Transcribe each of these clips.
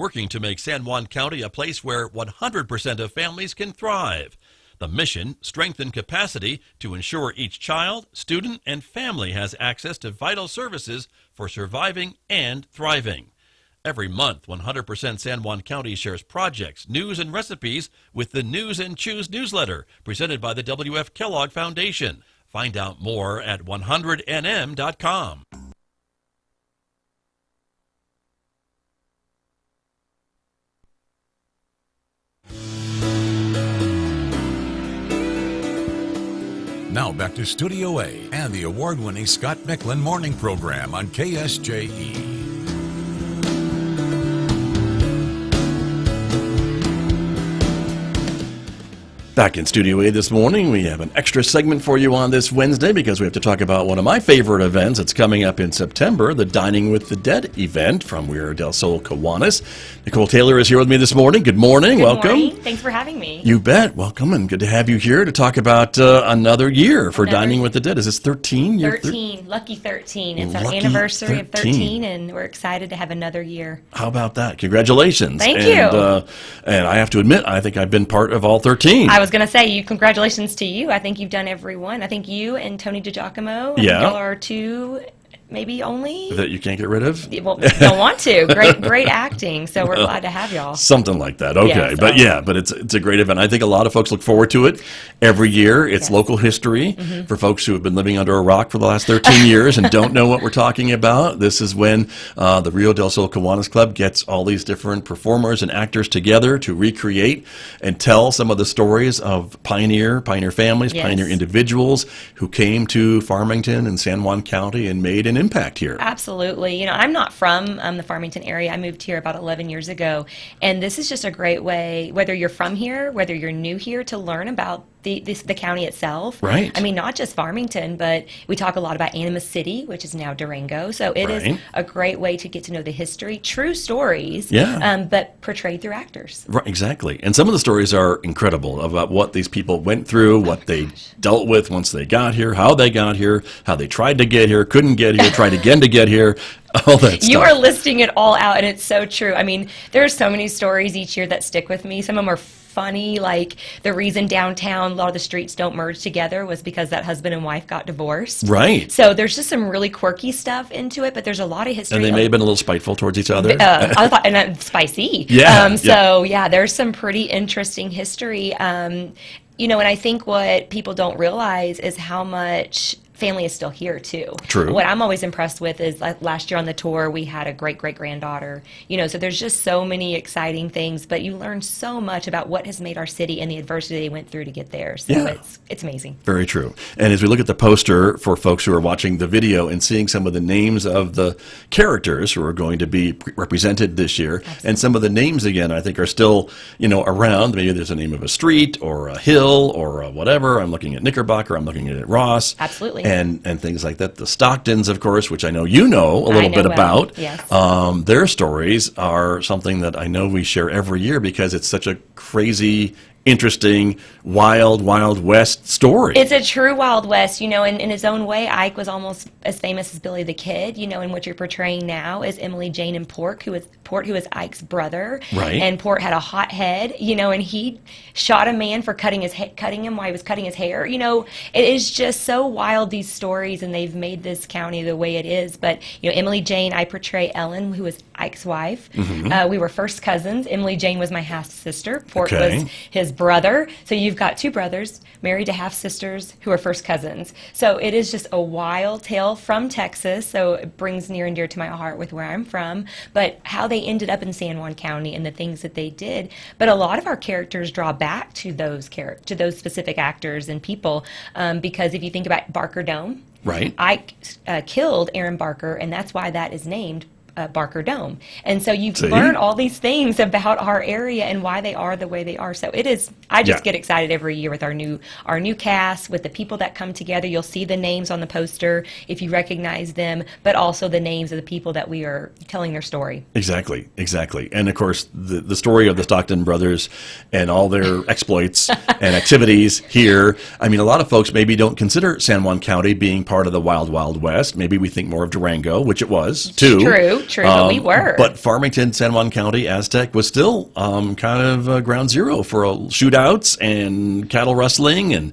working to make San Juan County a place where 100% of families can thrive. The mission, strengthen capacity to ensure each child, student, and family has access to vital services for surviving and thriving. Every month, 100% San Juan County shares projects, news, and recipes with the News and Choose newsletter presented by the W.F. Kellogg Foundation. Find out more at 100nm.com. Now back to Studio A and the award-winning Scott Micklin Morning Program on KSJE. Back in Studio A this morning, we have an extra segment for you on this Wednesday because we have to talk about one of my favorite events. It's coming up in September, the Dining with the Dead event from Rio Del Sol Kiwanis. Nicole Taylor is here with me this morning. Good morning. Good Welcome. Morning. Thanks for having me. You bet. Welcome, and good to have you here to talk about another year for Dining with the Dead. Is this 13? 13. Lucky 13. It's our Lucky anniversary 13. of 13, and we're excited to have another year. How about that? Congratulations. Thank you. And I have to admit, I think I've been part of all 13. I was going to say, congratulations to you. I think you've done every one. I think you and Tony DiGiacomo, y'all are two, maybe only. That you can't get rid of? Well, don't want to. Great acting. So we're glad to have y'all. Something like that. Okay. But it's a great event. I think a lot of folks look forward to it every year. It's local history for folks who have been living under a rock for the last 13 years and don't know what we're talking about. This is when the Rio Del Sol Kiwanis Club gets all these different performers and actors together to recreate and tell some of the stories of pioneer families, pioneer individuals who came to Farmington and San Juan County and made an impact here. Absolutely. I'm not from the Farmington area. I moved here about 11 years ago, and this is just a great way, whether you're from here, whether you're new here, to learn about the county itself. Right. I mean, not just Farmington, but we talk a lot about Animas City, which is now Durango. So it is a great way to get to know the history, true stories, but portrayed through actors. Right, exactly. And some of the stories are incredible about what these people went through, what they dealt with once they got here, how they got here, how they tried to get here, couldn't get here, tried again to get here. All that stuff. You are listing it all out, and it's so true. I mean, there are so many stories each year that stick with me. Some of them are funny, like the reason downtown a lot of the streets don't merge together was because that husband and wife got divorced. Right. So there's just some really quirky stuff into it, but there's a lot of history. And they may have been a little spiteful towards each other. I thought, and spicy. There's some pretty interesting history. And I think what people don't realize is how much family is still here too. True. What I'm always impressed with is last year on the tour we had a great-great-granddaughter. So there's just so many exciting things, but you learn so much about what has made our city and the adversity they went through to get there. So it's amazing. Very true. And as we look at the poster for folks who are watching the video and seeing some of the names of the characters who are going to be represented this year, and some of the names again I think are still around. Maybe there's a name of a street or a hill or a whatever. I'm looking at Knickerbocker. I'm looking at Ross. Absolutely. And things like that. The Stocktons, of course, which I know you know a little bit about. Yes. Their stories are something that I know we share every year because it's such a crazy, interesting, wild West story. It's a true Wild West, in his own way. Ike was almost as famous as Billy the Kid, and what you're portraying now is Emily Jane and Port, who is Ike's brother. Right. And Port had a hot head, and he shot a man for cutting him while he was cutting his hair. It is just so wild, these stories, and they've made this county the way it is. But, Emily Jane, I portray Ellen, who was Ike's wife. We were first cousins. Emily Jane was my half-sister. Port was his brother. So you've got two brothers married to half-sisters who are first cousins. So it is just a wild tale from Texas. So it brings near and dear to my heart with where I'm from. But how they ended up in San Juan County and the things that they did. But a lot of our characters draw back to those specific actors and people. Because if you think about Barker Dome, right, Ike killed Aaron Barker, and that's why that is named Barker Dome. And so you learn all these things about our area and why they are the way they are. So it is, I just get excited every year with our new cast, with the people that come together. You'll see the names on the poster if you recognize them, but also the names of the people that we are telling their story. Exactly. And of course, the story of the Stockton brothers and all their exploits and activities here. I mean, a lot of folks maybe don't consider San Juan County being part of the Wild West. Maybe we think more of Durango, which it was too. true, but we were. But Farmington, San Juan County, Aztec was still kind of ground zero for shootouts and cattle rustling and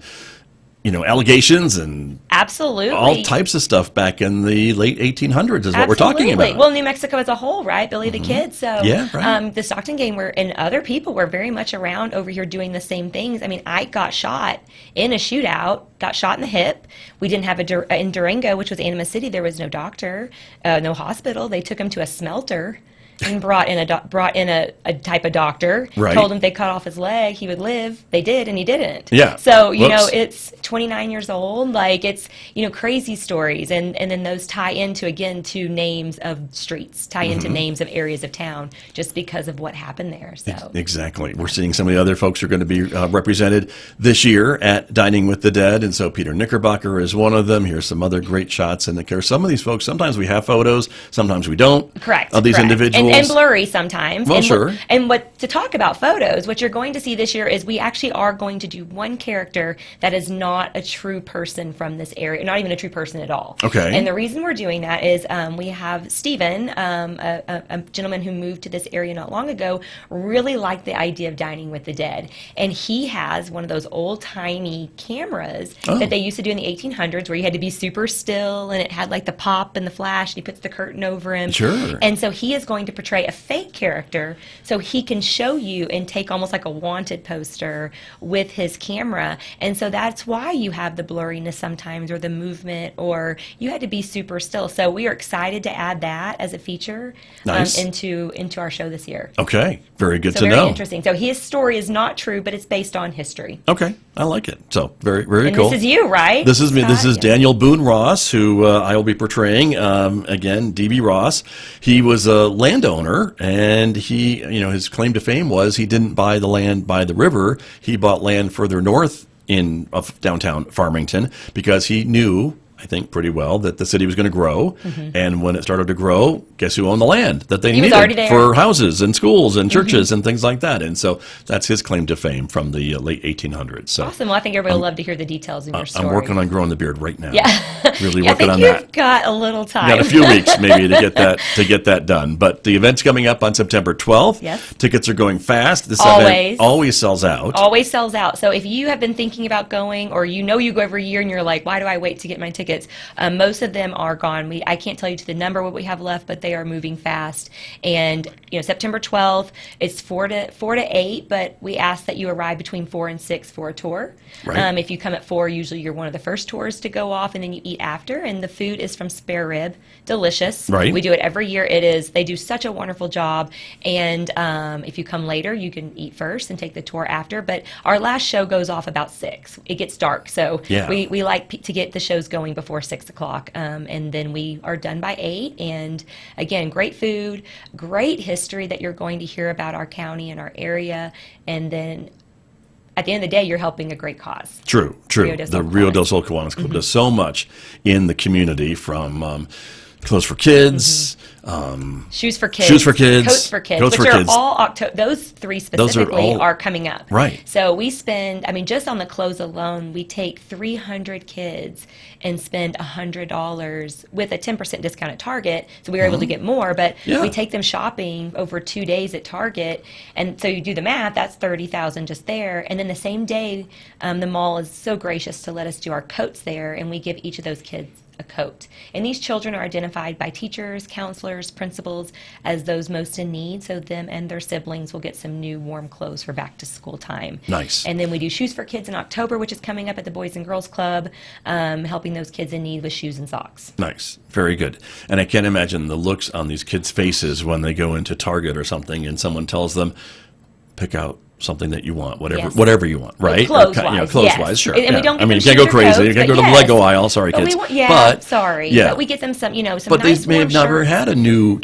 allegations and absolutely all types of stuff back in the late 1800s is what we're talking about. Well, New Mexico as a whole, right? Billy the Kid. So yeah, right. The Stockton gang and other people were very much around over here doing the same things. I mean, Ike got shot in a shootout, got shot in the hip. We didn't have in Durango, which was Animas City, there was no doctor, no hospital. They took him to a smelter and brought in a type of doctor, right. Told him if they cut off his leg, he would live. They did, and he didn't. Yeah. So, it's 29 years old. Like, it's, crazy stories. And then those tie into names of streets, tie into names of areas of town, just because of what happened there. So exactly. We're seeing some of the other folks who are going to be represented this year at Dining with the Dead. And so Peter Knickerbocker is one of them. Here's some other great shots. And some of these folks, sometimes we have photos, sometimes we don't. Correct. Of these individuals. And blurry sometimes. Well, sure. And to talk about photos, what you're going to see this year is we actually are going to do one character that is not a true person from this area, not even a true person at all. Okay. And the reason we're doing that is we have Stephen, a gentleman who moved to this area not long ago, really liked the idea of Dining with the Dead. And he has one of those old-timey cameras that they used to do in the 1800s where you had to be super still and it had like the pop and the flash and he puts the curtain over him. Sure. And so he is going to portray a fake character so he can show you and take almost like a wanted poster with his camera. And so that's why you have the blurriness sometimes or the movement or you had to be super still. So we are excited to add that as a feature into our show this year. Okay. Very good to know. Very interesting. So his story is not true, but it's based on history. Okay. I like it. So very, very and cool. This is you, right? This is me. Scott? This is Daniel Boone Ross, who I will be portraying. Again, D.B. Ross. He was a landowner, and he, his claim to fame was he didn't buy the land by the river. He bought land further north of downtown Farmington because he knew, I think pretty well, that the city was going to grow. And when it started to grow, guess who owned the land that they needed for houses and schools and churches and things like that. And so that's his claim to fame from the late 1800s. So awesome. Well, I think everybody will love to hear the details in your story. I'm working on growing the beard right now. Yeah. Really yeah, working on you've that. You've got a little time. Got a few weeks maybe to get that done. But the event's coming up on September 12th. Yes. Tickets are going fast. This Always. event always sells out. Always sells out. So if you have been thinking about going or you go every year and you're like, why do I wait to get my tickets? Most of them are gone. I can't tell you to the number what we have left, but they are moving fast. And September 12th, it's 4 to 8, but we ask that you arrive between 4 and 6 for a tour. Right. If you come at 4, usually you're one of the first tours to go off, and then you eat after. And the food is from Spare Rib, delicious. Right. We do it every year. They do such a wonderful job. And if you come later, you can eat first and take the tour after. But our last show goes off about 6. It gets dark, so we like to get the shows going before 6 o'clock. And then we are done by 8. And again, great food, great history that you're going to hear about our county and our area. And then at the end of the day, you're helping a great cause. True. The Rio Del Sol Kiwanis Club does so much in the community, from clothes for kids, shoes for kids, coats for kids, which are all October. Those 3 specifically are coming up. Right. So we spend, just on the clothes alone, we take 300 kids and spend $100 with a 10% discount at Target. So we were able to get more, but we take them shopping over 2 days at Target. And so you do the math, that's $30,000 just there. And then the same day, the mall is so gracious to let us do our coats there, and we give each of those kids a coat. And these children are identified by teachers, counselors, principals as those most in need, so them and their siblings will get some new warm clothes for back to school time. Nice. And then we do Shoes for Kids in October, which is coming up at the Boys and Girls Club, helping those kids in need with shoes and socks. Nice. Very good. And I can't imagine the looks on these kids' faces when they go into Target or something and someone tells them, pick out something that you want, whatever you want, right? Clothes-wise, sure. And we don't get you can't go crazy. You can't go to the Lego aisle. Sorry, kids. But we get them some, some but nice they may have never had a new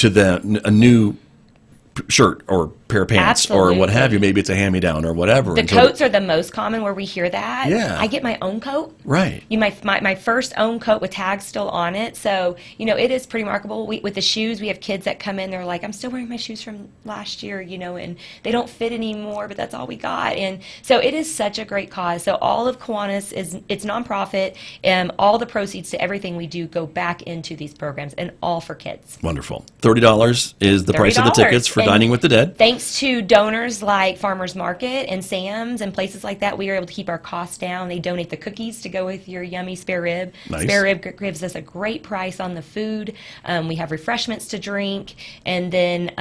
shirt or pair of pants or what have you. Maybe it's a hand-me-down or whatever. The coats are the most common where we hear that. Yeah. I get my own coat. Right. My first own coat with tags still on it. So, it is pretty remarkable. With the shoes, we have kids that come in, they're like, I'm still wearing my shoes from last year, and they don't fit anymore, but that's all we got. And so it is such a great cause. So all of Kiwanis it's nonprofit. All the proceeds to everything we do go back into these programs, and all for kids. Wonderful. $30 is the price of the tickets for Dining with the Dead. Thanks to donors like Farmers Market and Sam's and places like that, we are able to keep our costs down. They donate the cookies to go with your yummy spare rib. Nice. Spare rib gives us a great price on the food. We have refreshments to drink. And then,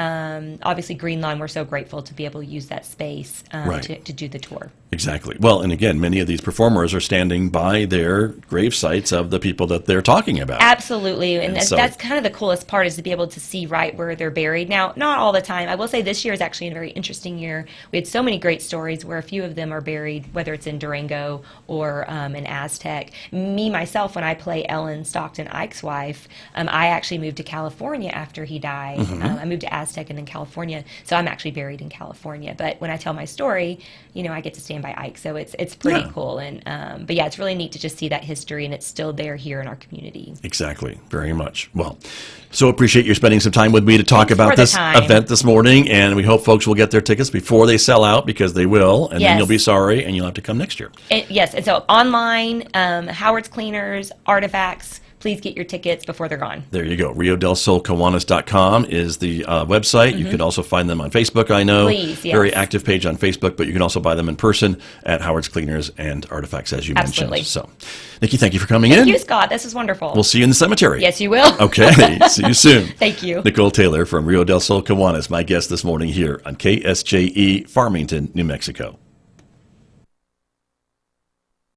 obviously, Green Lawn, we're so grateful to be able to use that space to do the tour. Exactly. Well, and again, many of these performers are standing by their grave sites of the people that they're talking about. Absolutely. And so, that's kind of the coolest part, is to be able to see right where they're buried. Now, not all the time. I will say this year is actually a very interesting year. We had so many great stories where a few of them are buried, whether it's in Durango or in Aztec. Me, myself, when I play Ellen Stockton Ike's wife, I actually moved to California after he died. I moved to Aztec and then California. So I'm actually buried in California. But when I tell my story, I get to stand by Ike. So it's pretty cool. And but yeah, it's really neat to just see that history, and it's still there here in our community. Exactly. Very much. Well, so appreciate you spending some time with me to talk about this time. event this morning, and we hope folks will get their tickets before they sell out, because they will, and then you'll be sorry, and you'll have to come next year. Yes, and so online, Howard's Cleaners, Artifacts. Please get your tickets before they're gone. There you go. Rio Del Sol Kiwanis.com is the website. You can also find them on Facebook, I know. Please, yes. Very active page on Facebook, but you can also buy them in person at Howard's Cleaners and Artifacts, as you mentioned. So, Nikki, thank you for coming in. Thank you, Scott. This is wonderful. We'll see you in the cemetery. Yes, you will. Okay. See you soon. Thank you. Nicole Taylor from Rio Del Sol Kiwanis, my guest this morning here on KSJE, Farmington, New Mexico.